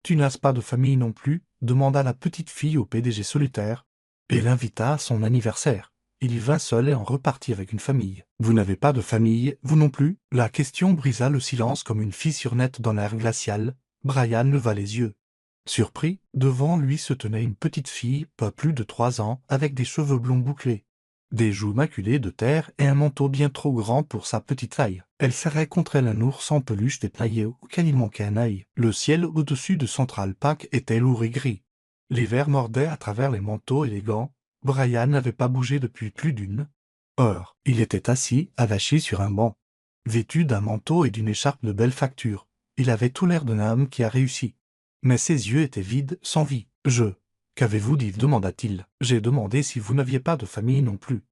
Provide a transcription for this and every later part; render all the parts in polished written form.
Tu n'as pas de famille non plus? Demanda la petite fille au PDG solitaire, et l'invita à son anniversaire. Il y vint seul et en repartit avec une famille. Vous n'avez pas de famille, vous non plus? La question brisa le silence comme une fissure nette dans l'air glacial. Brian leva les yeux. Surpris, devant lui se tenait une petite fille, pas plus de 3 ans, avec des cheveux blonds bouclés, des joues maculées de terre et un manteau bien trop grand pour sa petite taille. Elle serrait contre elle un ours en peluche détaillé auquel il manquait un œil. Le ciel au-dessus de Central Park était lourd et gris. L'hiver mordait à travers les manteaux et les gants. Brian n'avait pas bougé depuis plus d'une heure. Il était assis, avachi sur un banc, vêtu d'un manteau et d'une écharpe de belle facture. Il avait tout l'air d'un homme qui a réussi. Mais ses yeux étaient vides, sans vie. Qu'avez-vous dit? Demanda-t-il. J'ai demandé si vous n'aviez pas de famille non plus.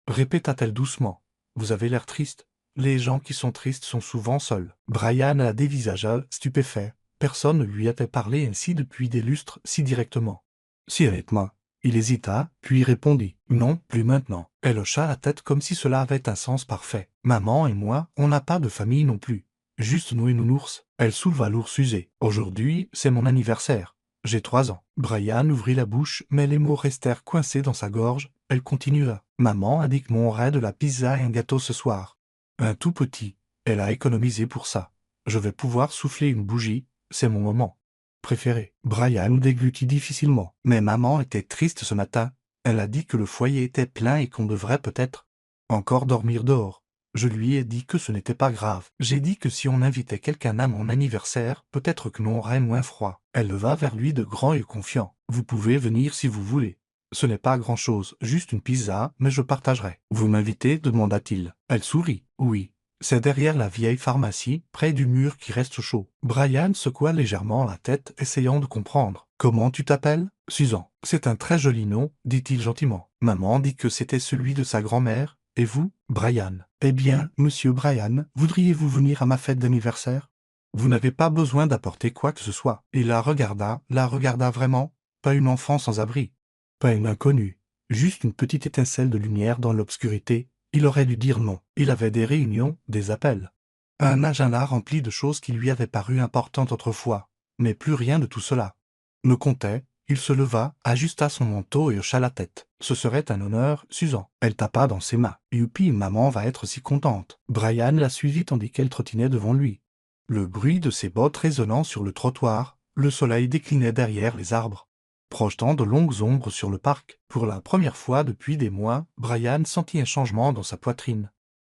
Répéta-t-elle doucement. Vous avez l'air triste. Les gens qui sont tristes sont souvent seuls. Brian la dévisagea, stupéfait. Personne ne lui avait parlé ainsi depuis des lustres, si directement, si honnêtement. Il hésita, puis répondit. Non, plus maintenant. Elle hocha la tête comme si cela avait un sens parfait. Maman et moi, on n'a pas de famille non plus. Juste nous et nounours. Elle souleva l'ours usé. Aujourd'hui, c'est mon anniversaire. J'ai 3 ans. Brian ouvrit la bouche, mais les mots restèrent coincés dans sa gorge. Elle continua. Maman a dit que on aurait de la pizza et un gâteau ce soir. Un tout petit. Elle a économisé pour ça. Je vais pouvoir souffler une bougie. C'est mon moment préféré. Brian déglutit difficilement. Mais maman était triste ce matin. Elle a dit que le foyer était plein et qu'on devrait peut-être encore dormir dehors. Je lui ai dit que ce n'était pas grave. J'ai dit que si on invitait quelqu'un à mon anniversaire, peut-être que l'on aurait moins froid. Elle leva vers lui de grand et confiant. Vous pouvez venir si vous voulez. Ce n'est pas grand-chose, juste une pizza, mais je partagerai. Vous m'invitez? Demanda-t-il. Elle sourit. Oui. C'est derrière la vieille pharmacie, près du mur qui reste chaud. Brian secoua légèrement la tête, essayant de comprendre. Comment tu t'appelles? Susan. C'est un très joli nom, dit-il gentiment. Maman dit que c'était celui de sa grand-mère. Et vous? Brian. Eh bien, monsieur Brian, voudriez-vous venir à ma fête d'anniversaire? Vous n'avez pas besoin d'apporter quoi que ce soit. Il la regarda vraiment. Pas une enfant sans abri. Pas une inconnue. Juste une petite étincelle de lumière dans l'obscurité. Il aurait dû dire non. Il avait des réunions, des appels. Un agenda rempli de choses qui lui avaient paru importantes autrefois. Mais plus rien de tout cela ne comptait. Il se leva, ajusta son manteau et hocha la tête. Ce serait un honneur, Susan. Elle tapa dans ses mains. Youpi, maman va être si contente. Brian la suivit tandis qu'elle trottinait devant lui. Le bruit de ses bottes résonnant sur le trottoir, le soleil déclinait derrière les arbres, projetant de longues ombres sur le parc. Pour la première fois depuis des mois, Brian sentit un changement dans sa poitrine.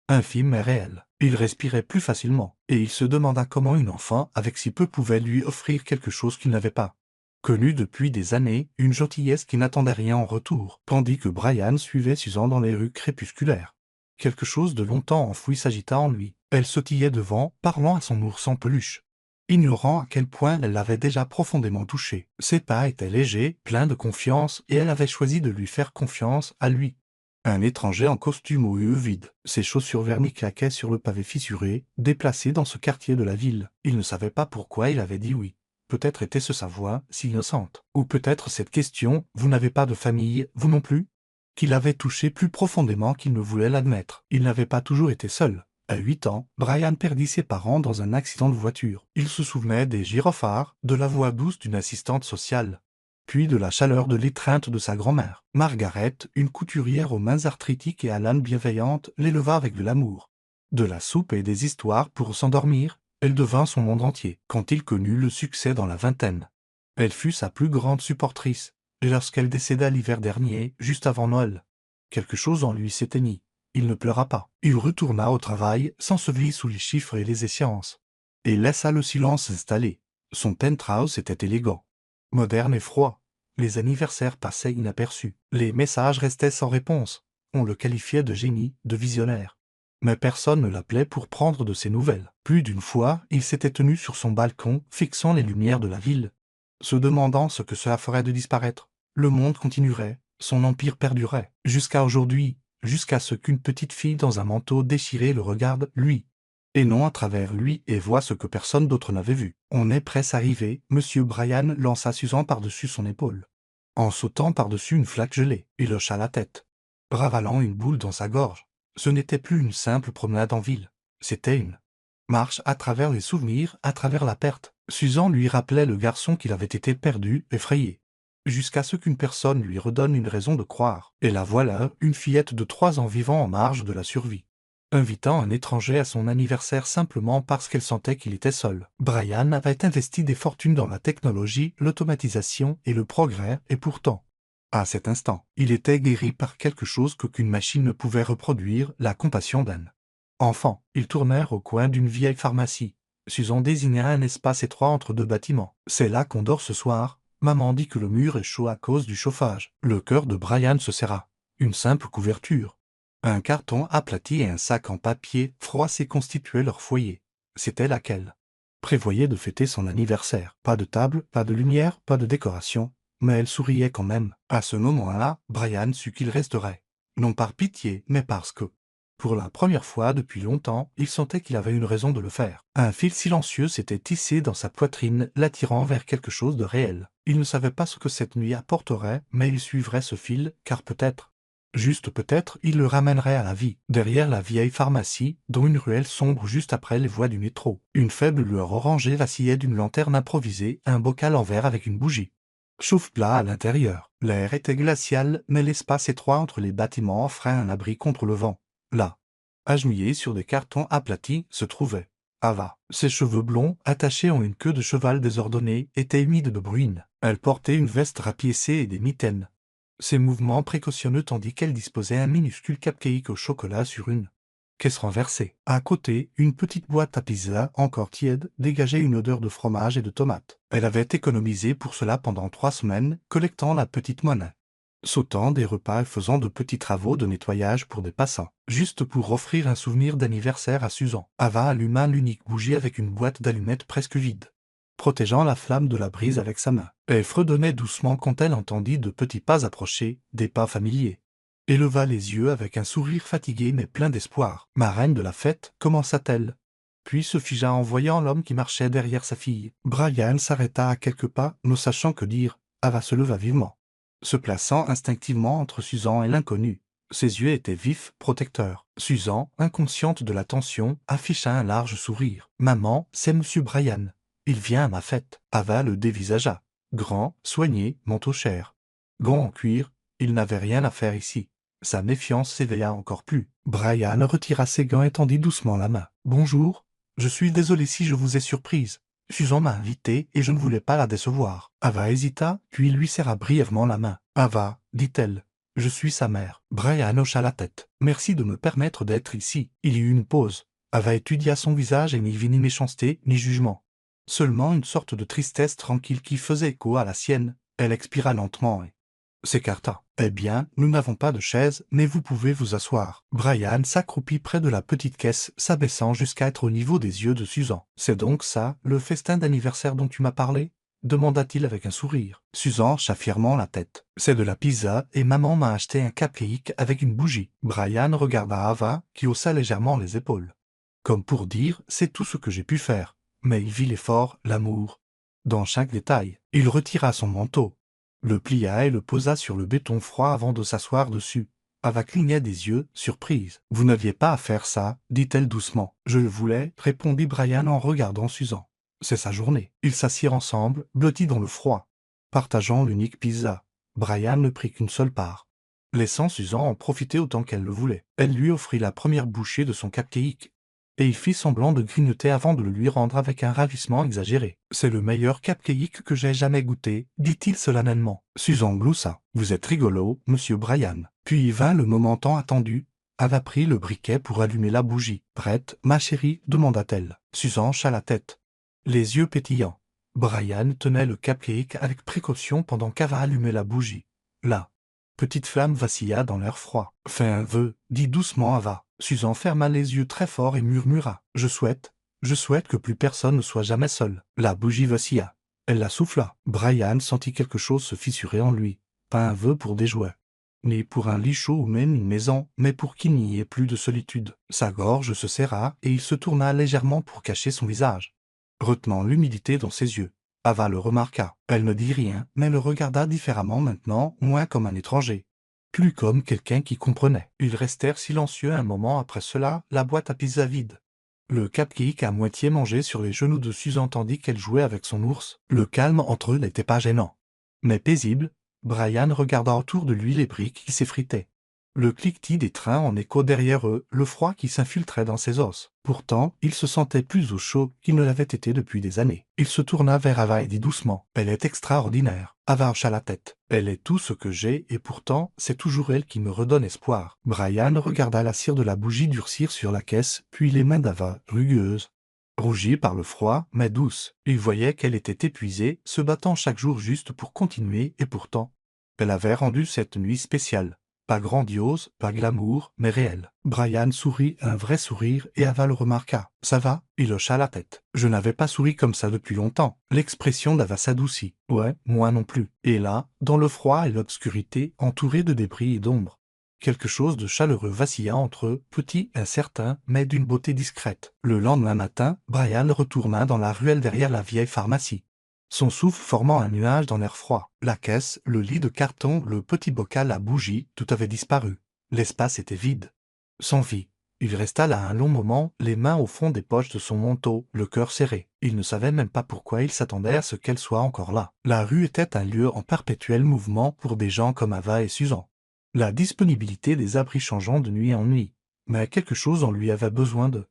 Infime mais réel. Il respirait plus facilement, et il se demanda comment une enfant avec si peu pouvait lui offrir quelque chose qu'il n'avait pas connu depuis des années, une gentillesse qui n'attendait rien en retour, tandis que Brian suivait Susan dans les rues crépusculaires. Quelque chose de longtemps enfoui s'agita en lui. Elle sautillait devant, parlant à son ours en peluche, ignorant à quel point elle l'avait déjà profondément touché. Ses pas étaient légers, pleins de confiance, et elle avait choisi de lui faire confiance à lui. Un étranger en costume aux yeux vides, ses chaussures vernies claquaient sur le pavé fissuré, déplacé dans ce quartier de la ville. Il ne savait pas pourquoi il avait dit oui. Peut-être était-ce sa voix, si innocente. Ou peut-être cette question, vous n'avez pas de famille, vous non plus, qui l'avait touché plus profondément qu'il ne voulait l'admettre. Il n'avait pas toujours été seul. À 8 ans, Brian perdit ses parents dans un accident de voiture. Il se souvenait des gyrophares, de la voix douce d'une assistante sociale, puis de la chaleur de l'étreinte de sa grand-mère. Margaret, une couturière aux mains arthritiques et à l'âme bienveillante, l'éleva avec de l'amour, de la soupe et des histoires pour s'endormir. Elle devint son monde entier. Quand il connut le succès dans la vingtaine, elle fut sa plus grande supportrice. Et lorsqu'elle décéda l'hiver dernier, juste avant Noël, quelque chose en lui s'éteignit. Il ne pleura pas. Il retourna au travail, s'ensevelit sous les chiffres et les échéances, et laissa le silence s'installer. Son penthouse était élégant, moderne et froid. Les anniversaires passaient inaperçus. Les messages restaient sans réponse. On le qualifiait de génie, de visionnaire. Mais personne ne l'appelait pour prendre de ses nouvelles. Plus d'une fois, il s'était tenu sur son balcon, fixant les lumières de la ville, se demandant ce que cela ferait de disparaître. Le monde continuerait, son empire perdurait, jusqu'à aujourd'hui, jusqu'à ce qu'une petite fille dans un manteau déchiré le regarde, lui, et non à travers lui, et voit ce que personne d'autre n'avait vu. On est presse arrivé, monsieur Brian lança Susan par-dessus son épaule, en sautant par-dessus une flaque gelée. Il hocha la tête, ravalant une boule dans sa gorge. Ce n'était plus une simple promenade en ville, c'était une marche à travers les souvenirs, à travers la perte. Susan lui rappelait le garçon qu'il avait été perdu, effrayé. Jusqu'à ce qu'une personne lui redonne une raison de croire. Et la voilà, une fillette de 3 ans vivant en marge de la survie, invitant un étranger à son anniversaire simplement parce qu'elle sentait qu'il était seul. Brian avait investi des fortunes dans la technologie, l'automatisation et le progrès, et pourtant, à cet instant, il était guéri par quelque chose qu'aucune machine ne pouvait reproduire, la compassion d'Anne. Enfant, ils tournèrent au coin d'une vieille pharmacie. Susan désigna un espace étroit entre 2 bâtiments. « C'est là qu'on dort ce soir. Maman dit que le mur est chaud à cause du chauffage. » Le cœur de Brian se serra. Une simple couverture, un carton aplati et un sac en papier froissé constituaient leur foyer. C'était laquelle prévoyait de fêter son anniversaire. Pas de table, pas de lumière, pas de décoration, mais elle souriait quand même. À ce moment-là, Brian sut qu'il resterait. Non par pitié, mais parce que, pour la première fois depuis longtemps, il sentait qu'il avait une raison de le faire. Un fil silencieux s'était tissé dans sa poitrine, l'attirant vers quelque chose de réel. Il ne savait pas ce que cette nuit apporterait, mais il suivrait ce fil, car peut-être, juste peut-être, il le ramènerait à la vie. Derrière la vieille pharmacie, dont une ruelle sombre juste après les voies du métro, une faible lueur orangée vacillait d'une lanterne improvisée, un bocal en verre avec une bougie. Chauffe plat à l'intérieur. L'air était glacial, mais l'espace étroit entre les bâtiments offrait un abri contre le vent. Là, agenouillé sur des cartons aplatis, se trouvait Ava. Ses cheveux blonds, attachés en une queue de cheval désordonnée, étaient humides de bruine. Elle portait une veste rapiécée et des mitaines. Ses mouvements précautionneux tandis qu'elle disposait un minuscule cupcake au chocolat sur une caisse renversée. À côté, une petite boîte à pizza, encore tiède, dégageait une odeur de fromage et de tomates. Elle avait économisé pour cela pendant 3 semaines, collectant la petite monnaie, sautant des repas et faisant de petits travaux de nettoyage pour des passants, juste pour offrir un souvenir d'anniversaire à Susan. Ava alluma l'unique bougie avec une boîte d'allumettes presque vide, protégeant la flamme de la brise avec sa main. Elle fredonnait doucement quand elle entendit de petits pas approcher, des pas familiers. Éleva les yeux avec un sourire fatigué mais plein d'espoir. « Marraine de la fête » commença-t-elle. Puis se figea en voyant l'homme qui marchait derrière sa fille. Brian s'arrêta à quelques pas, ne sachant que dire. Ava se leva vivement, se plaçant instinctivement entre Susan et l'inconnu. Ses yeux étaient vifs, protecteurs. Susan, inconsciente de la tension, afficha un large sourire. « Maman, c'est Monsieur Brian. Il vient à ma fête. » Ava le dévisagea. Grand, soigné, manteau cher, gants en cuir, il n'avait rien à faire ici. Sa méfiance s'éveilla encore plus. Brian retira ses gants et tendit doucement la main. « Bonjour. Je suis désolé si je vous ai surprise. Susan m'a invité et je ne voulais pas la décevoir. » Ava hésita, puis lui serra brièvement la main. « Ava, dit-elle, je suis sa mère. » Brian hocha la tête. « Merci de me permettre d'être ici. » Il y eut une pause. Ava étudia son visage et n'y vit ni méchanceté, ni jugement. Seulement une sorte de tristesse tranquille qui faisait écho à la sienne. Elle expira lentement et s'écarta. « Eh bien, nous n'avons pas de chaise, mais vous pouvez vous asseoir. » Brian s'accroupit près de la petite caisse, s'abaissant jusqu'à être au niveau des yeux de Susan. « C'est donc ça, le festin d'anniversaire dont tu m'as parlé ?» demanda-t-il avec un sourire. Susan hocha fièrement la tête. « C'est de la pizza et maman m'a acheté un cupcake avec une bougie. » Brian regarda Ava, qui haussa légèrement les épaules, comme pour dire « c'est tout ce que j'ai pu faire. » Mais il vit l'effort, l'amour, dans chaque détail. Il retira son manteau, le plia et le posa sur le béton froid avant de s'asseoir dessus. Ava cligna des yeux, surprise. « Vous n'aviez pas à faire ça, dit-elle doucement. »« Je le voulais, » répondit Brian en regardant Susan. « C'est sa journée. » Ils s'assirent ensemble, blottis dans le froid, partageant l'unique pizza. Brian ne prit qu'une seule part, laissant Susan en profiter autant qu'elle le voulait. Elle lui offrit la première bouchée de son cupcake, et il fit semblant de grignoter avant de le lui rendre avec un ravissement exagéré. « C'est le meilleur cupcake que j'ai jamais goûté, dit-il solennellement. Susan gloussa. « Vous êtes rigolo, monsieur Brian. » Puis vint le moment tant attendu. Ava prit le briquet pour allumer la bougie. « Prête, ma chérie ?» demanda-t-elle. Susan hocha la tête, les yeux pétillants. Brian tenait le cupcake avec précaution pendant qu'Ava allumait la bougie. La petite flamme vacilla dans l'air froid. « Fais un vœu, dit doucement Ava. » Susan ferma les yeux très fort et murmura. « Je souhaite que plus personne ne soit jamais seul. » La bougie vacilla. Elle la souffla. Brian sentit quelque chose se fissurer en lui. Pas un vœu pour des jouets, ni pour un lit chaud ou même une maison, mais pour qu'il n'y ait plus de solitude. Sa gorge se serra et il se tourna légèrement pour cacher son visage, retenant l'humidité dans ses yeux. Ava le remarqua. Elle ne dit rien, mais le regarda différemment maintenant, moins comme un étranger, plus comme quelqu'un qui comprenait. Ils restèrent silencieux un moment après cela, la boîte à pizza vide. Le cupcake à moitié mangé sur les genoux de Susan tandis qu'elle jouait avec son ours. Le calme entre eux n'était pas gênant, mais paisible. Brian regarda autour de lui les briques qui s'effritaient. Le cliquetis des trains en écho derrière eux, le froid qui s'infiltrait dans ses os. Pourtant, il se sentait plus au chaud qu'il ne l'avait été depuis des années. Il se tourna vers Ava et dit doucement, « Elle est extraordinaire. » Ava hocha la tête. « Elle est tout ce que j'ai et pourtant, c'est toujours elle qui me redonne espoir. » Brian regarda la cire de la bougie durcir sur la caisse, puis les mains d'Ava, rugueuses. Rougie par le froid, mais douce, il voyait qu'elle était épuisée, se battant chaque jour juste pour continuer, et pourtant, elle avait rendu cette nuit spéciale. Pas grandiose, pas glamour, mais réel. Brian sourit un vrai sourire et Ava le remarqua. « Ça va ?» Il hocha la tête. « Je n'avais pas souri comme ça depuis longtemps. » L'expression d'Ava s'adoucit. « Ouais, moi non plus. » Et là, dans le froid et l'obscurité, entouré de débris et d'ombre, quelque chose de chaleureux vacilla entre eux, petit, incertain, mais d'une beauté discrète. Le lendemain matin, Brian retourna dans la ruelle derrière la vieille pharmacie. Son souffle formant un nuage dans l'air froid. La caisse, le lit de carton, le petit bocal à bougie, tout avait disparu. L'espace était vide. Sans vie. Il resta là un long moment, les mains au fond des poches de son manteau, le cœur serré. Il ne savait même pas pourquoi il s'attendait à ce qu'elle soit encore là. La rue était un lieu en perpétuel mouvement pour des gens comme Ava et Susan. La disponibilité des abris changeant de nuit en nuit. Mais quelque chose en lui avait besoin de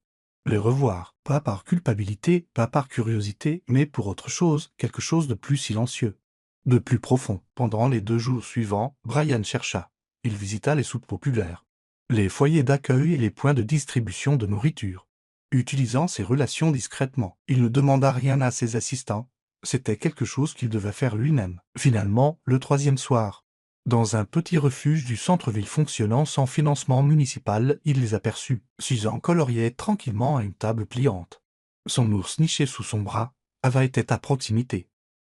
les revoir, pas par culpabilité, pas par curiosité, mais pour autre chose, quelque chose de plus silencieux, de plus profond. Pendant les 2 jours suivants, Brian chercha. Il visita les soupes populaires, les foyers d'accueil et les points de distribution de nourriture. Utilisant ses relations discrètement, il ne demanda rien à ses assistants. C'était quelque chose qu'il devait faire lui-même. Finalement, le 3e soir, dans un petit refuge du centre-ville fonctionnant sans financement municipal, il les aperçut. Susan coloriait tranquillement à une table pliante. Son ours niché sous son bras, Ava était à proximité,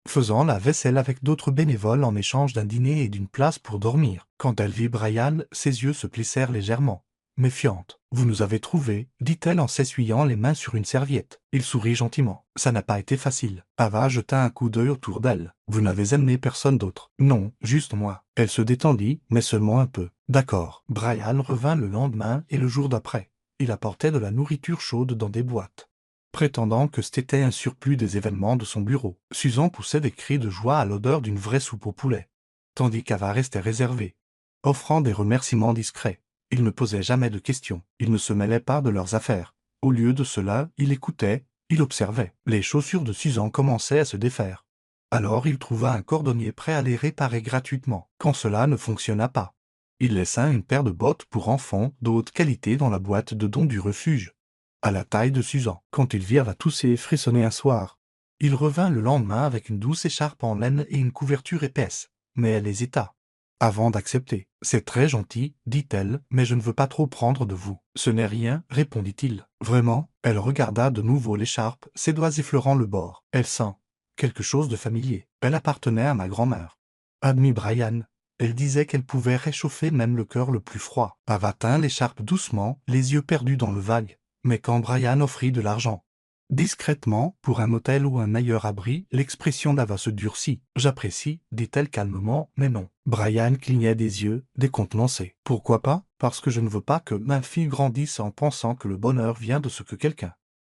faisant la vaisselle avec d'autres bénévoles en échange d'un dîner et d'une place pour dormir. Quand elle vit Brian, ses yeux se plissèrent légèrement. Méfiante. « Vous nous avez trouvés, » dit-elle en s'essuyant les mains sur une serviette. Il sourit gentiment. « Ça n'a pas été facile. » Ava jeta un coup d'œil autour d'elle. « Vous n'avez amené personne d'autre. »« Non, juste moi. » Elle se détendit, mais seulement un peu. « D'accord. » Brian revint le lendemain et le jour d'après. Il apportait de la nourriture chaude dans des boîtes, prétendant que c'était un surplus des événements de son bureau. Susan poussait des cris de joie à l'odeur d'une vraie soupe au poulet, tandis qu'Ava restait réservée, offrant des remerciements discrets. Il ne posait jamais de questions, il ne se mêlait pas de leurs affaires. Au lieu de cela, il écoutait, il observait. Les chaussures de Susan commençaient à se défaire. Alors il trouva un cordonnier prêt à les réparer gratuitement. Quand cela ne fonctionna pas, il laissa une paire de bottes pour enfants de haute qualité dans la boîte de dons du refuge, à la taille de Susan. Quand il vit Ava tousser et frissonner un soir, il revint le lendemain avec une douce écharpe en laine et une couverture épaisse, mais elle hésita avant d'accepter. « C'est très gentil, dit-elle, mais je ne veux pas trop prendre de vous. »« Ce n'est rien, répondit-il. »« Vraiment ?» Elle regarda de nouveau l'écharpe, ses doigts effleurant le bord. « Elle sent quelque chose de familier. Elle appartenait à ma grand-mère. » Admit Brian. Elle disait qu'elle pouvait réchauffer même le cœur le plus froid. Ava tint l'écharpe doucement, les yeux perdus dans le vague. Mais quand Brian offrit de l'argent, discrètement, pour un motel ou un meilleur abri, l'expression d'Ava se durcit. « J'apprécie, » dit-elle calmement, mais non. Brian clignait des yeux, décontenancé. « Pourquoi pas ? Parce que je ne veux pas que ma fille grandisse en pensant que le bonheur vient de ce que quelqu'un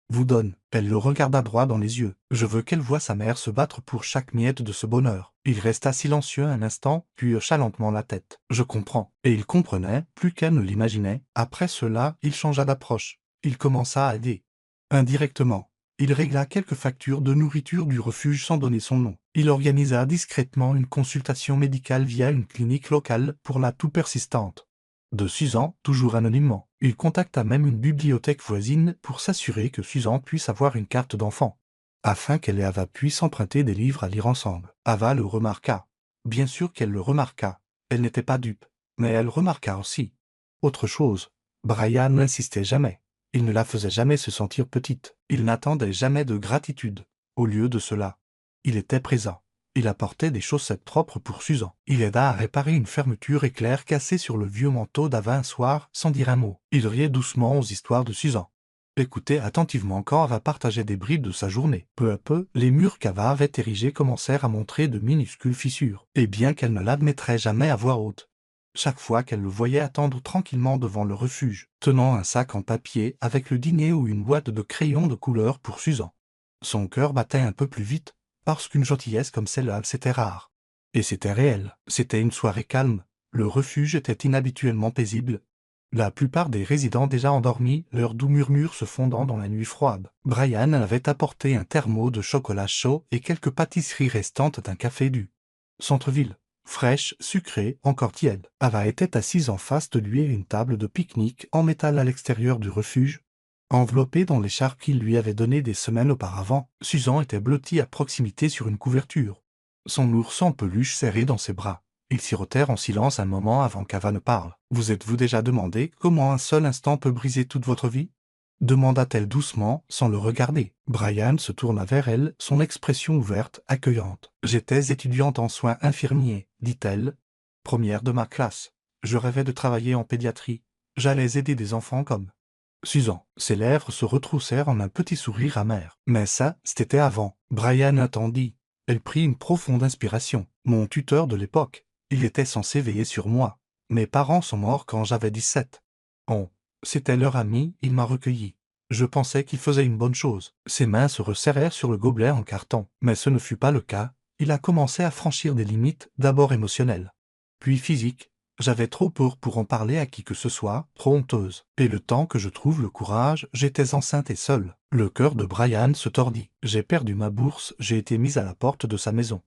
vous donne. » Elle le regarda droit dans les yeux. « Je veux qu'elle voie sa mère se battre pour chaque miette de ce bonheur. » Il resta silencieux un instant, puis hocha lentement la tête. « Je comprends. » Et il comprenait, plus qu'elle ne l'imaginait. Après cela, il changea d'approche. Il commença à aider. Indirectement, il régla quelques factures de nourriture du refuge sans donner son nom. Il organisa discrètement une consultation médicale via une clinique locale pour la toux persistante de Susan, toujours anonymement. Il contacta même une bibliothèque voisine pour s'assurer que Susan puisse avoir une carte d'enfant, afin qu'elle et Ava puissent emprunter des livres à lire ensemble. Ava le remarqua. Bien sûr qu'elle le remarqua. Elle n'était pas dupe, mais elle remarqua aussi autre chose. Brian n'insistait jamais. Il ne la faisait jamais se sentir petite. Il n'attendait jamais de gratitude. Au lieu de cela, il était présent. Il apportait des chaussettes propres pour Susan. Il aida à réparer une fermeture éclair cassée sur le vieux manteau d'Ava un soir, sans dire un mot. Il riait doucement aux histoires de Susan. Écoutait attentivement quand Ava partageait des bribes de sa journée. Peu à peu, les murs qu'Ava avait érigés commencèrent à montrer de minuscules fissures. Et bien qu'elle ne l'admettrait jamais à voix haute, chaque fois qu'elle le voyait attendre tranquillement devant le refuge, tenant un sac en papier avec le dîner ou une boîte de crayons de couleur pour Susan. Son cœur battait un peu plus vite, parce qu'une gentillesse comme celle-là, c'était rare. Et c'était réel, c'était une soirée calme, le refuge était inhabituellement paisible. La plupart des résidents déjà endormis, leurs doux murmures se fondant dans la nuit froide. Brian avait apporté un thermo de chocolat chaud et quelques pâtisseries restantes d'un café du centre-ville. Fraîche, sucrée, encore tiède. Ava était assise en face de lui à une table de pique-nique en métal à l'extérieur du refuge. Enveloppée dans l'écharpe qu'il lui avait donnée des semaines auparavant, Susan était blottie à proximité sur une couverture. Son ours en peluche serré dans ses bras. Ils sirotèrent en silence un moment avant qu'Ava ne parle. « Vous êtes-vous déjà demandé comment un seul instant peut briser toute votre vie ?» demanda-t-elle doucement, sans le regarder. Brian se tourna vers elle, son expression ouverte, accueillante. « J'étais étudiante en soins infirmiers, dit-elle. Première de ma classe. Je rêvais de travailler en pédiatrie. J'allais aider des enfants comme... » Susan. Ses lèvres se retroussèrent en un petit sourire amer. Mais ça, c'était avant. Brian attendit. Elle prit une profonde inspiration. Mon tuteur de l'époque. Il était censé veiller sur moi. Mes parents sont morts quand j'avais 17. Oh, c'était leur ami, il m'a recueilli. Je pensais qu'il faisait une bonne chose. Ses mains se resserrèrent sur le gobelet en carton. Mais ce ne fut pas le cas. Il a commencé à franchir des limites, d'abord émotionnelles, puis physiques. J'avais trop peur pour en parler à qui que ce soit, trop honteuse. Et le temps que je trouve le courage, j'étais enceinte et seule. Le cœur de Brian se tordit. J'ai perdu ma bourse, j'ai été mise à la porte de sa maison.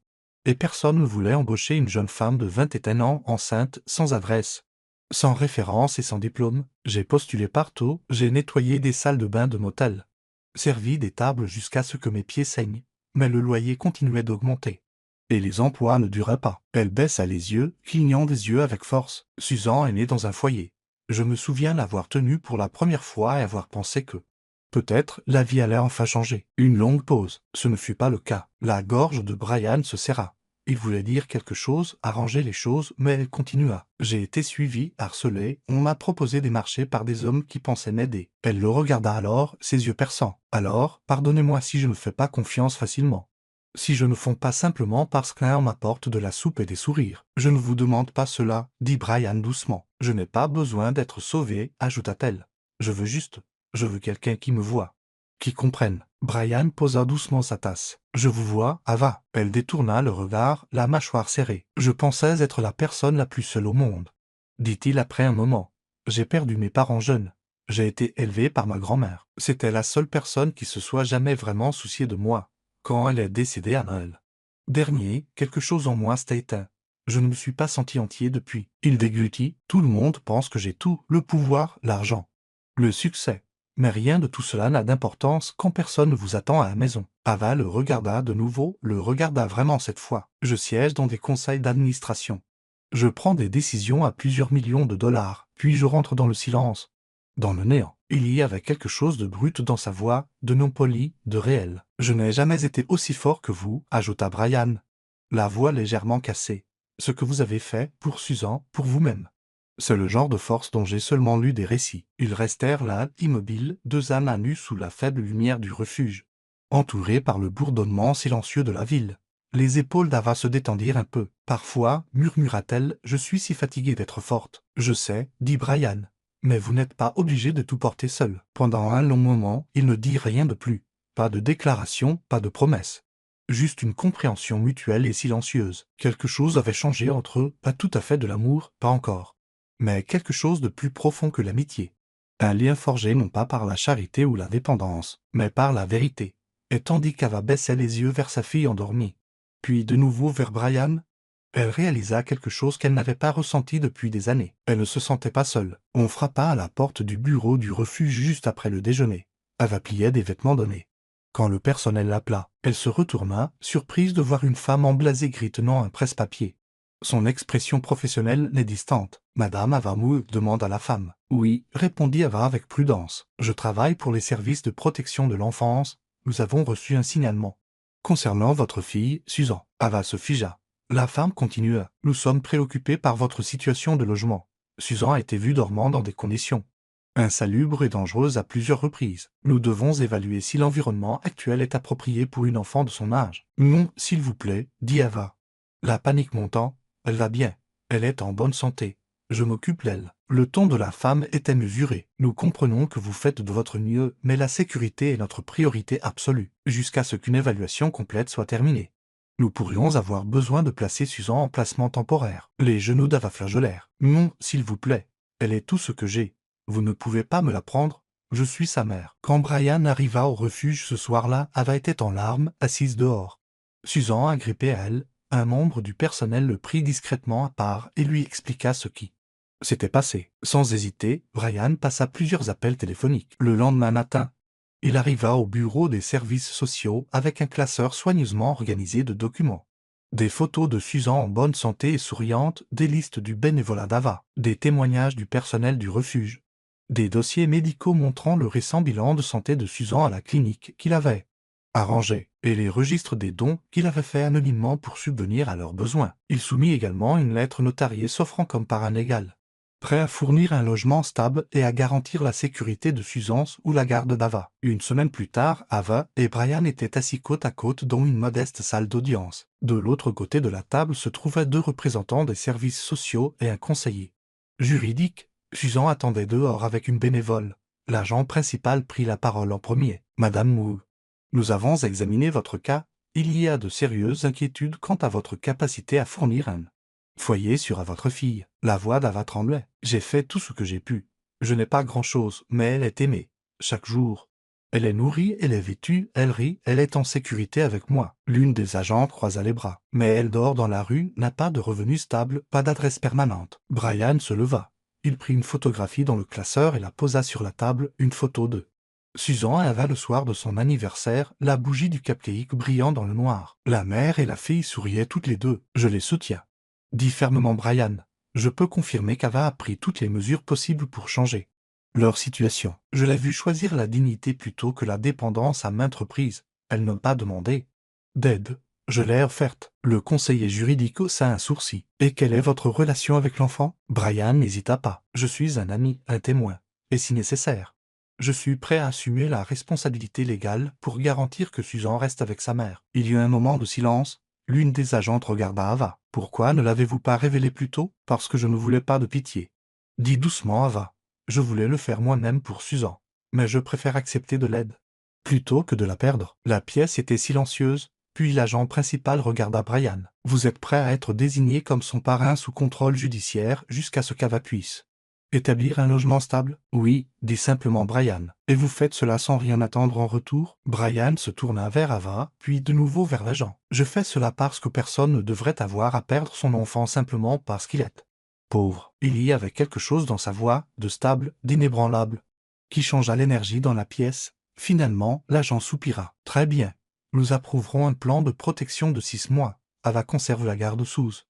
Et personne ne voulait embaucher une jeune femme de 21 ans enceinte, sans adresse, sans référence et sans diplôme. J'ai postulé partout, j'ai nettoyé des salles de bain de motel, servi des tables jusqu'à ce que mes pieds saignent. Mais le loyer continuait d'augmenter. Et les emplois ne duraient pas. Elle baissa les yeux, clignant des yeux avec force. Susan est née dans un foyer. Je me souviens l'avoir tenue pour la première fois et avoir pensé que peut-être la vie allait enfin changer. Une longue pause. Ce ne fut pas le cas. La gorge de Brian se serra. Il voulait dire quelque chose, arranger les choses, mais elle continua. J'ai été suivie, harcelée, on m'a proposé des marchés par des hommes qui pensaient m'aider. Elle le regarda alors, ses yeux perçants. Alors, pardonnez-moi si je ne fais pas confiance facilement. Si je ne fonds pas simplement parce qu'un m'apporte de la soupe et des sourires. Je ne vous demande pas cela, dit Brian doucement. Je n'ai pas besoin d'être sauvé, ajouta-t-elle. Je veux quelqu'un qui me voit, qui comprenne. Brian posa doucement sa tasse. Je vous vois, Ava. Elle détourna le regard, la mâchoire serrée. Je pensais être la personne la plus seule au monde, dit-il après un moment. J'ai perdu mes parents jeunes. J'ai été élevé par ma grand-mère. C'était la seule personne qui se soit jamais vraiment souciée de moi. Quand elle est décédée à Noël dernier, quelque chose en moi s'est éteint. Je ne me suis pas senti entier depuis. Il déglutit. Tout le monde pense que j'ai tout, le pouvoir, l'argent, le succès. Mais rien de tout cela n'a d'importance quand personne ne vous attend à la maison. Ava le regarda de nouveau, le regarda vraiment cette fois. Je siège dans des conseils d'administration. Je prends des décisions à plusieurs millions de dollars, puis je rentre dans le silence, dans le néant. Il y avait quelque chose de brut dans sa voix, de non poli, de réel. Je n'ai jamais été aussi fort que vous, ajouta Brian, la voix légèrement cassée. Ce que vous avez fait, pour Susan, pour vous-même. C'est le genre de force dont j'ai seulement lu des récits. Ils restèrent là, immobiles, deux âmes à nu sous la faible lumière du refuge, entourés par le bourdonnement silencieux de la ville. Les épaules d'Ava se détendirent un peu. Parfois, murmura-t-elle, je suis si fatiguée d'être forte. Je sais, dit Brian. Mais vous n'êtes pas obligé de tout porter seul. Pendant un long moment, il ne dit rien de plus. Pas de déclaration, pas de promesse. Juste une compréhension mutuelle et silencieuse. Quelque chose avait changé entre eux, pas tout à fait de l'amour, pas encore. Mais quelque chose de plus profond que l'amitié. Un lien forgé non pas par la charité ou la dépendance, mais par la vérité. Et tandis qu'Ava baissait les yeux vers sa fille endormie, puis de nouveau vers Brian, elle réalisa quelque chose qu'elle n'avait pas ressenti depuis des années. Elle ne se sentait pas seule. On frappa à la porte du bureau du refuge juste après le déjeuner. Ava pliait des vêtements donnés. Quand le personnel l'appela, elle se retourna, surprise de voir une femme en blasé-gris tenant un presse-papier. Son expression professionnelle n'est distante. « Madame Avamou demande à la femme. »« Oui, » répondit Ava avec prudence. « Je travaille pour les services de protection de l'enfance. Nous avons reçu un signalement concernant votre fille, Susan. » Ava se figea. La femme continua. « Nous sommes préoccupés par votre situation de logement. Susan a été vue dormant dans des conditions insalubres et dangereuses à plusieurs reprises. Nous devons évaluer si l'environnement actuel est approprié pour une enfant de son âge. »« Non, s'il vous plaît, » dit Ava. La panique montant. « Elle va bien. Elle est en bonne santé. Je m'occupe d'elle. Le ton de la femme était mesuré. Nous comprenons que vous faites de votre mieux, mais la sécurité est notre priorité absolue, jusqu'à ce qu'une évaluation complète soit terminée. Nous pourrions avoir besoin de placer Susan en placement temporaire. Les genoux d'Ava flageolèrent. Non, s'il vous plaît. Elle est tout ce que j'ai. Vous ne pouvez pas me la prendre. Je suis sa mère. Quand Brian arriva au refuge ce soir-là, Ava était en larmes, assise dehors. Susan, agrippée à elle, un membre du personnel le prit discrètement à part et lui expliqua ce qui s'était passé. Sans hésiter, Brian passa plusieurs appels téléphoniques. Le lendemain matin, il arriva au bureau des services sociaux avec un classeur soigneusement organisé de documents. Des photos de Susan en bonne santé et souriante, des listes du bénévolat d'Ava, des témoignages du personnel du refuge, des dossiers médicaux montrant le récent bilan de santé de Susan à la clinique qu'il avait arrangé, et les registres des dons qu'il avait faits anonymement pour subvenir à leurs besoins. Il soumit également une lettre notariée s'offrant comme parrain légal, prêt à fournir un logement stable et à garantir la sécurité de Susan ou la garde d'Ava. Une semaine plus tard, Ava et Brian étaient assis côte à côte dans une modeste salle d'audience. De l'autre côté de la table se trouvaient deux représentants des services sociaux et un conseiller juridique. Susan attendait dehors avec une bénévole. L'agent principal prit la parole en premier. « Madame Mou, nous avons examiné votre cas. Il y a de sérieuses inquiétudes quant à votre capacité à fournir un foyer à votre fille. » La voix d'Ava tremblait. « J'ai fait tout ce que j'ai pu. Je n'ai pas grand-chose, mais elle est aimée. Chaque jour. Elle est nourrie, elle est vêtue, elle rit, elle est en sécurité avec moi. » L'une des agentes croisa les bras. « Mais elle dort dans la rue, n'a pas de revenus stables, pas d'adresse permanente. » Brian se leva. Il prit une photographie dans le classeur et la posa sur la table, une photo de Susan et Ava le soir de son anniversaire, la bougie du cupcake brillant dans le noir. La mère et la fille souriaient toutes les deux. « Je les soutiens, » dit fermement Brian. « Je peux confirmer qu'Ava a pris toutes les mesures possibles pour changer leur situation. Je l'ai vue choisir la dignité plutôt que la dépendance à maintes reprises. Elle n'a pas demandé d'aide. Je l'ai offerte. » Le conseiller juridique haussa un sourcil. « Et quelle est votre relation avec l'enfant ?» Brian n'hésita pas. « Je suis un ami, un témoin. Et si nécessaire, je suis prêt à assumer la responsabilité légale pour garantir que Susan reste avec sa mère. » Il y eut un moment de silence. L'une des agentes regarda Ava. « Pourquoi ne l'avez-vous pas révélé plus tôt ?»« Parce que je ne voulais pas de pitié. » Dit doucement Ava. « Je voulais le faire moi-même pour Susan. Mais je préfère accepter de l'aide plutôt que de la perdre. » La pièce était silencieuse, puis l'agent principal regarda Brian. « Vous êtes prêt à être désigné comme son parrain sous contrôle judiciaire jusqu'à ce qu'Ava puisse établir un logement stable ?»« Oui, » dit simplement Brian. « Et vous faites cela sans rien attendre en retour ?» Brian se tourna vers Ava, puis de nouveau vers l'agent. « Je fais cela parce que personne ne devrait avoir à perdre son enfant simplement parce qu'il est pauvre. » Il y avait quelque chose dans sa voix, de stable, d'inébranlable, qui changea l'énergie dans la pièce. Finalement, l'agent soupira. « Très bien. Nous approuverons un plan de protection de 6 mois. Ava conserve la garde sous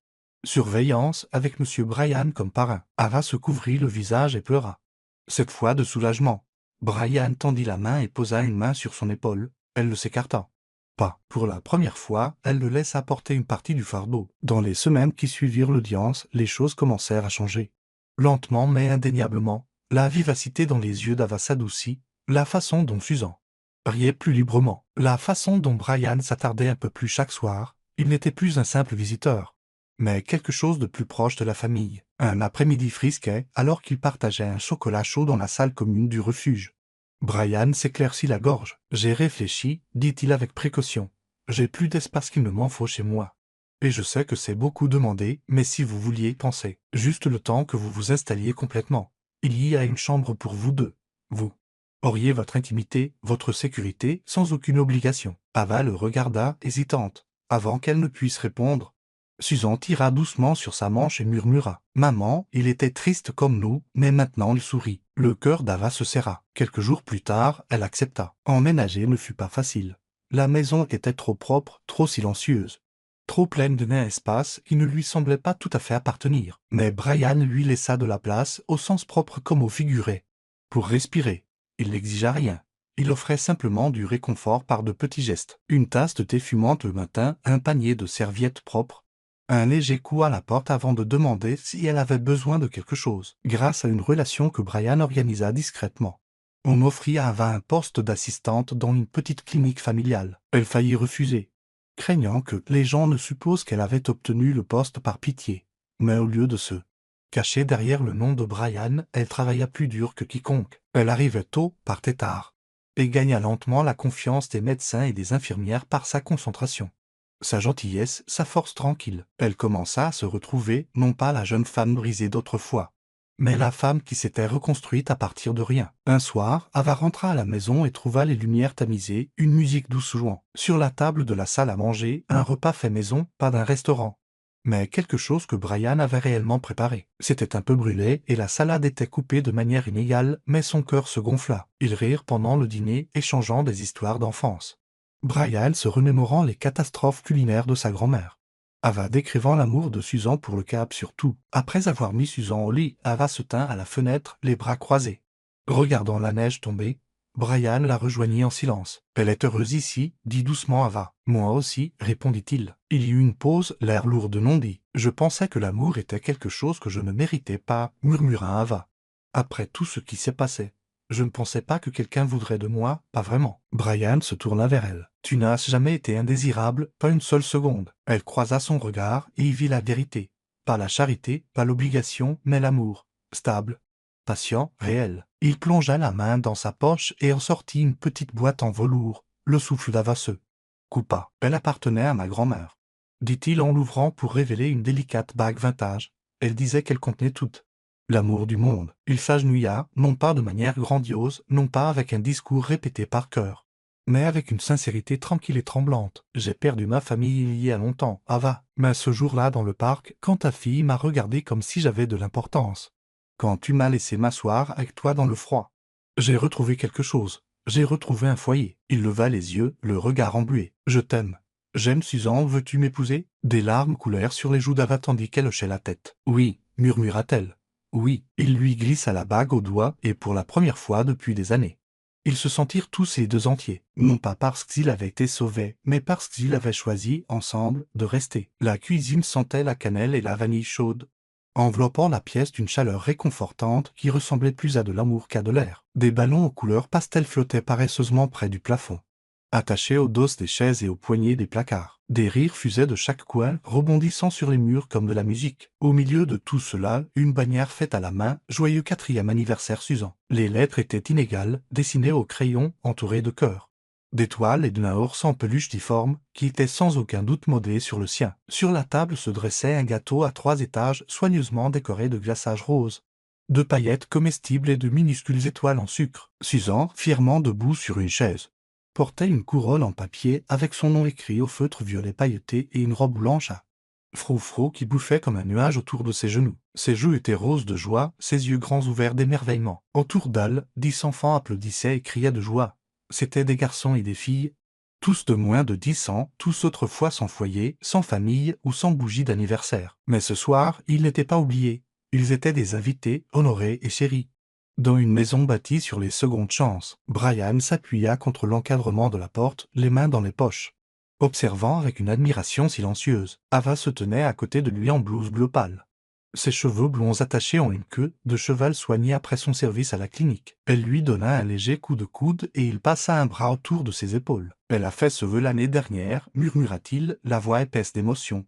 surveillance avec M. Brian comme parrain. » Ava se couvrit le visage et pleura. Cette fois de soulagement. Brian tendit la main et posa une main sur son épaule. Elle le s'écarta pas. Pour la première fois, elle le laissa porter une partie du fardeau. Dans les semaines qui suivirent l'audience, les choses commencèrent à changer. Lentement mais indéniablement, la vivacité dans les yeux d'Ava s'adoucit, la façon dont Susan riait plus librement, la façon dont Brian s'attardait un peu plus chaque soir. Il n'était plus un simple visiteur, mais quelque chose de plus proche de la famille. Un après-midi frisquet, alors qu'il partageait un chocolat chaud dans la salle commune du refuge. Brian s'éclaircit la gorge. « J'ai réfléchi, » dit-il avec précaution. « J'ai plus d'espace qu'il ne m'en faut chez moi. Et je sais que c'est beaucoup demandé, mais si vous vouliez penser, juste le temps que vous vous installiez complètement. Il y a une chambre pour vous deux. Vous auriez votre intimité, votre sécurité, sans aucune obligation. » Ava le regarda, hésitante. Avant qu'elle ne puisse répondre, Susan tira doucement sur sa manche et murmura. « Maman, il était triste comme nous, mais maintenant il sourit. » Le cœur d'Ava se serra. Quelques jours plus tard, elle accepta. Emménager ne fut pas facile. La maison était trop propre, trop silencieuse, trop pleine d'un espace qui ne lui semblait pas tout à fait appartenir. Mais Brian lui laissa de la place, au sens propre comme au figuré. Pour respirer, il n'exigea rien. Il offrait simplement du réconfort par de petits gestes. Une tasse de thé fumante le matin, un panier de serviettes propres, un léger coup à la porte avant de demander si elle avait besoin de quelque chose. Grâce à une relation que Brian organisa discrètement, on offrit à Ava un poste d'assistante dans une petite clinique familiale. Elle faillit refuser, craignant que les gens ne supposent qu'elle avait obtenu le poste par pitié. Mais au lieu de ce Cachée derrière le nom de Brian, elle travailla plus dur que quiconque. Elle arrivait tôt, partait tard. Et gagna lentement la confiance des médecins et des infirmières par sa concentration. Sa gentillesse, sa force tranquille. Elle commença à se retrouver, non pas la jeune femme brisée d'autrefois, mais la femme qui s'était reconstruite à partir de rien. Un soir, Ava rentra à la maison et trouva les lumières tamisées, une musique douce jouant. Sur la table de la salle à manger, un repas fait maison, pas d'un restaurant, mais quelque chose que Brian avait réellement préparé. C'était un peu brûlé et la salade était coupée de manière inégale, mais son cœur se gonfla. Ils rirent pendant le dîner, échangeant des histoires d'enfance. Brian se remémorant les catastrophes culinaires de sa grand-mère. Ava décrivant l'amour de Susan pour le cap surtout. Après avoir mis Susan au lit, Ava se tint à la fenêtre, les bras croisés. Regardant la neige tomber, Brian la rejoignit en silence. « Elle est heureuse ici », dit doucement Ava. « Moi aussi », répondit-il. Il y eut une pause, l'air lourd de non dit. « Je pensais que l'amour était quelque chose que je ne méritais pas », murmura Ava. « Après tout ce qui s'est passé, je ne pensais pas que quelqu'un voudrait de moi, pas vraiment. » Brian se tourna vers elle. « Tu n'as jamais été indésirable, pas une seule seconde. » Elle croisa son regard et y vit la vérité. Pas la charité, pas l'obligation, mais l'amour. Stable, patient, réel. Il plongea la main dans sa poche et en sortit une petite boîte en velours. Le souffle d'Ava se coupa. « Elle appartenait à ma grand-mère, » dit-il en l'ouvrant pour révéler une délicate bague vintage. Elle disait qu'elle contenait toute l'amour du monde. Il s'agenouilla, non pas de manière grandiose, non pas avec un discours répété par cœur, mais avec une sincérité tranquille et tremblante. « J'ai perdu ma famille il y a longtemps, Ava, mais ce jour-là dans le parc, quand ta fille m'a regardé comme si j'avais de l'importance, quand tu m'as laissé m'asseoir avec toi dans le froid, j'ai retrouvé quelque chose. J'ai retrouvé un foyer. » Il leva les yeux, le regard embué. « Je t'aime. J'aime Susan, veux-tu m'épouser ?» Des larmes coulèrent sur les joues d'Ava tandis qu'elle hochait la tête. « Oui, » murmura-t-elle. « Oui. » Il lui glissa la bague au doigt et pour la première fois depuis des années. Ils se sentirent tous les deux entiers, non pas parce qu'ils avaient été sauvés, mais parce qu'ils avaient choisi, ensemble, de rester. La cuisine sentait la cannelle et la vanille chaude, enveloppant la pièce d'une chaleur réconfortante qui ressemblait plus à de l'amour qu'à de l'air. Des ballons aux couleurs pastel flottaient paresseusement près du plafond, attachés aux dosses des chaises et aux poignées des placards. Des rires fusaient de chaque coin, rebondissant sur les murs comme de la musique. Au milieu de tout cela, une bannière faite à la main, « Joyeux 4e anniversaire Susan ». Les lettres étaient inégales, dessinées au crayon, entourées de cœurs, d'étoiles et d'un ours en peluche difforme, qui était sans aucun doute modelé sur le sien. Sur la table se dressait un gâteau à 3 étages, soigneusement décoré de glaçage rose, de paillettes comestibles et de minuscules étoiles en sucre. Susan, fièrement debout sur une chaise, portait une couronne en papier avec son nom écrit au feutre violet pailleté et une robe blanche à froufrou qui bouffait comme un nuage autour de ses genoux. Ses joues étaient roses de joie, ses yeux grands ouverts d'émerveillement. Autour d'elle, 10 enfants applaudissaient et criaient de joie. C'étaient des garçons et des filles, tous de moins de 10 ans, tous autrefois sans foyer, sans famille ou sans bougie d'anniversaire. Mais ce soir, ils n'étaient pas oubliés. Ils étaient des invités, honorés et chéris. Dans une maison bâtie sur les secondes chances, Brian s'appuya contre l'encadrement de la porte, les mains dans les poches, observant avec une admiration silencieuse. Ava se tenait à côté de lui en blouse bleu pâle, ses cheveux blonds attachés en une queue de cheval soignée après son service à la clinique. Elle lui donna un léger coup de coude et il passa un bras autour de ses épaules. « Elle a fait ce vœu l'année dernière », murmura-t-il, la voix épaisse d'émotion.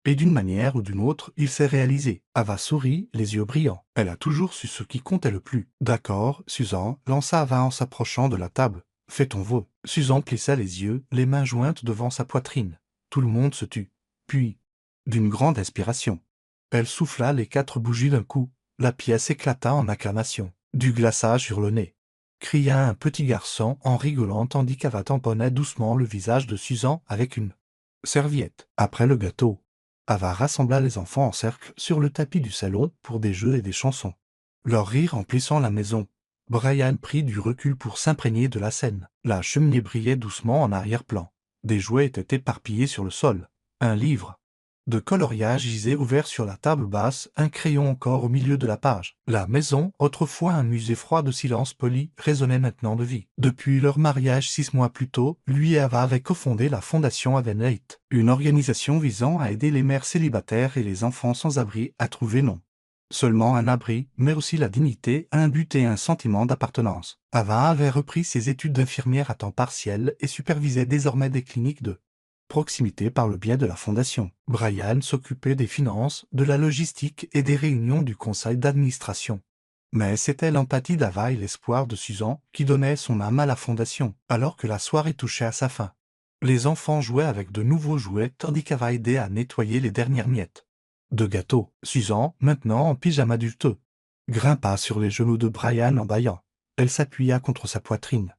Et d'une manière ou d'une autre, il s'est réalisé. Ava sourit, les yeux brillants. Elle a toujours su ce qui comptait le plus. « D'accord, Susan », lança Ava en s'approchant de la table. « Fais ton vœu. » Susan plissa les yeux, les mains jointes devant sa poitrine. Tout le monde se tut. Puis, d'une grande inspiration, elle souffla les 4 bougies d'un coup. La pièce éclata en acclamations. « Du glaçage sur le nez !» cria un petit garçon en rigolant tandis qu'Ava tamponnait doucement le visage de Susan avec une serviette. Après le gâteau, Ava rassembla les enfants en cercle sur le tapis du salon pour des jeux et des chansons. Leur rire emplissant la maison. Brian prit du recul pour s'imprégner de la scène. La cheminée brillait doucement en arrière-plan. Des jouets étaient éparpillés sur le sol. Un livre de coloriage gisait ouvert sur la table basse, un crayon encore au milieu de la page. La maison, autrefois un musée froid de silence poli, résonnait maintenant de vie. Depuis leur mariage 6 mois plus tôt, lui et Ava avaient cofondé la Fondation Avenate, une organisation visant à aider les mères célibataires et les enfants sans abri à trouver non seulement un abri, mais aussi la dignité, un but et un sentiment d'appartenance. Ava avait repris ses études d'infirmière à temps partiel et supervisait désormais des cliniques de proximité par le biais de la fondation. Brian s'occupait des finances, de la logistique et des réunions du conseil d'administration. Mais c'était l'empathie d'Ava et l'espoir de Susan qui donnaient son âme à la fondation, alors que la soirée touchait à sa fin. Les enfants jouaient avec de nouveaux jouets tandis qu'Ava aidait à nettoyer les dernières miettes de gâteau. Susan, maintenant en pyjama adulteux, grimpa sur les genoux de Brian en bâillant. Elle s'appuya contre sa poitrine,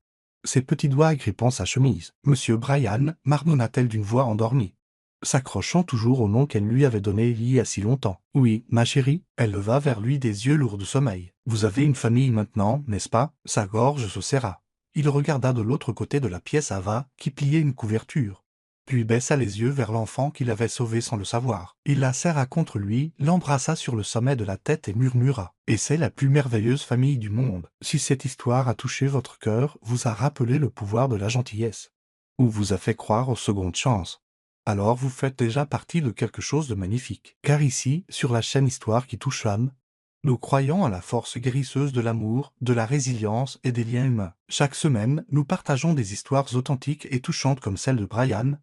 ses petits doigts agrippant sa chemise. « Monsieur Brian » marmonna-t-elle d'une voix endormie, s'accrochant toujours au nom qu'elle lui avait donné il y a si longtemps. « Oui, ma chérie. » Elle leva vers lui des yeux lourds de sommeil. « Vous avez une famille maintenant, n'est-ce pas ?» Sa gorge se serra. Il regarda de l'autre côté de la pièce Ava, qui pliait une couverture, puis baissa les yeux vers l'enfant qu'il avait sauvé sans le savoir. Il la serra contre lui, l'embrassa sur le sommet de la tête et murmura « Et c'est la plus merveilleuse famille du monde. Si cette histoire a touché votre cœur, vous a rappelé le pouvoir de la gentillesse, ou vous a fait croire aux secondes chances, alors vous faites déjà partie de quelque chose de magnifique. Car ici, sur la chaîne Histoire qui touche l'âme, nous croyons à la force guérisseuse de l'amour, de la résilience et des liens humains. Chaque semaine, nous partageons des histoires authentiques et touchantes comme celle de Brian,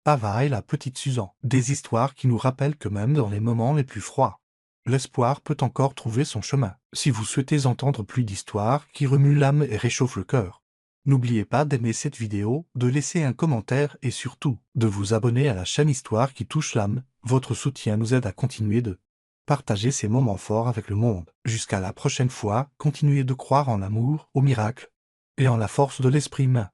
Ava et la petite Susan. Des histoires qui nous rappellent que même dans les moments les plus froids, l'espoir peut encore trouver son chemin. Si vous souhaitez entendre plus d'histoires qui remuent l'âme et réchauffent le cœur, n'oubliez pas d'aimer cette vidéo, de laisser un commentaire et surtout, de vous abonner à la chaîne Histoire qui touche l'âme. Votre soutien nous aide à continuer de partager ces moments forts avec le monde. Jusqu'à la prochaine fois, continuez de croire en l'amour, au miracle et en la force de l'esprit humain.